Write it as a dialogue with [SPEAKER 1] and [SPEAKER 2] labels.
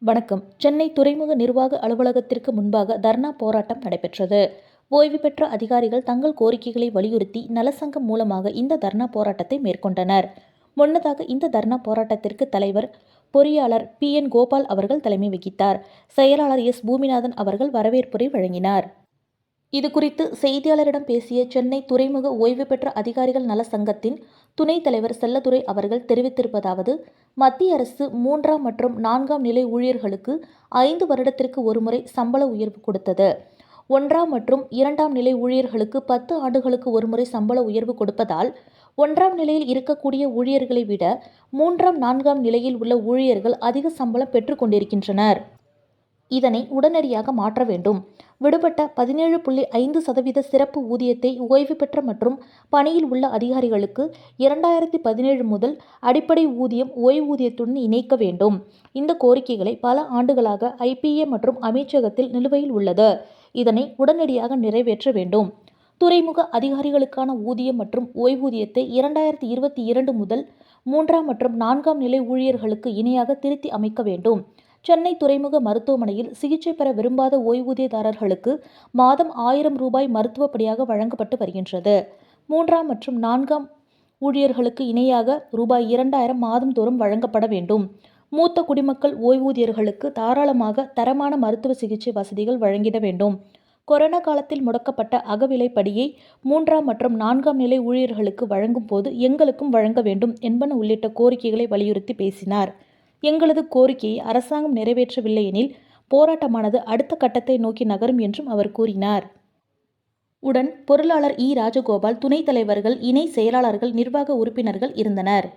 [SPEAKER 1] வணக்கம். சென்னை துறைமுக நிர்வாக அலுவலகத்திற்கு முன்பாக தர்ணா போராட்டம் நடைபெற்றது. ஓய்வு பெற்ற அதிகாரிகள் தங்கள் கோரிக்கைகளை வலியுறுத்தி நலசங்கம் மூலமாக இந்த தர்ணா போராட்டத்தை மேற்கொண்டனர். முன்னதாக இந்த தர்ணா போராட்டத்திற்கு தலைவர் பொறியாளர் PN கோபால் அவர்கள் தலைமை வகித்தார். செயலாளர் S பூமிநாதன் அவர்கள் வரவேற்புரை வழங்கினார். இதுகுறித்து செய்தியாளரிடம் பேசிய சென்னை துறைமுக ஓய்வு பெற்ற அதிகாரிகள் நல சங்கத்தின் துணைத் தலைவர் செல்லதுரை அவர்கள் தெரிவித்திருப்பதாவது: மத்திய அரசு 3ஆம் மற்றும் 4ஆம் நிலை ஊழியர்களுக்கு 5 வருடத்திற்கு ஒருமுறை சம்பள உயர்வு கொடுத்தது. 1ஆம் மற்றும் 2ஆம் நிலை ஊழியர்களுக்கு 10 ஆண்டுகளுக்கு ஒருமுறை சம்பள உயர்வு கொடுப்பதால் 1ஆம் நிலையில் இருக்கக்கூடிய ஊழியர்களை விட 3ஆம் 4ஆம் நிலையில் உள்ள ஊழியர்கள் அதிக சம்பளம் பெற்றுக் கொண்டிருக்கின்றனர். இதனை உடனடியாக மாற்ற வேண்டும். விடுபட்ட 17.5% சிறப்பு ஊதியத்தை ஓய்வு பெற்ற மற்றும் பணியில் உள்ள அதிகாரிகளுக்கு 2017 முதல் அடிப்படை ஊதியம் ஓய்வூதியத்துடன் இணைக்க வேண்டும். இந்த கோரிக்கைகளை பல ஆண்டுகளாக IPA மற்றும் அமைச்சகத்தில் நிலுவையில் உள்ளது. இதனை உடனடியாக நிறைவேற்ற வேண்டும். துறைமுக அதிகாரிகளுக்கான ஊதியம் மற்றும் ஓய்வூதியத்தை 2022 முதல் 3ஆம் மற்றும் 4ஆம் நிலை ஊழியர்களுக்கு இணையாக திருத்தி அமைக்க வேண்டும். சென்னை துறைமுக மருத்துவமனையில் சிகிச்சை பெற விரும்பாத ஓய்வூதியதாரர்களுக்கு மாதம் 1000 ரூபாய் மருத்துவப்படியாக வழங்கப்பட்டு வருகின்றது. 3ஆம் மற்றும் 4ஆம் ஊழியர்களுக்கு இணையாக ரூபாய் 2000 மாதந்தோறும் வழங்கப்பட வேண்டும். மூத்த குடிமக்கள் ஓய்வூதியர்களுக்கு தாராளமாக தரமான மருத்துவ சிகிச்சை வசதிகள் வழங்கிட வேண்டும். கொரோனா காலத்தில் முடக்கப்பட்ட அகவிலைப்படியை 3ஆம் மற்றும் 4ஆம் நிலை ஊழியர்களுக்கு வழங்கும் போது எங்களுக்கும் வழங்க வேண்டும் என்பன உள்ளிட்ட கோரிக்கைகளை வலியுறுத்தி பேசினார். எங்களது கோரிக்கையை அரசாங்கம் நிறைவேற்றவில்லை எனில் போராட்டமானது அடுத்த கட்டத்தை நோக்கி நகரும் என்றும் அவர் கூறினார். உடன் பொருளாளர் ராஜகோபால், துணைத் தலைவர்கள், இணை செயலாளர்கள், நிர்வாக உறுப்பினர்கள் இருந்தனர்.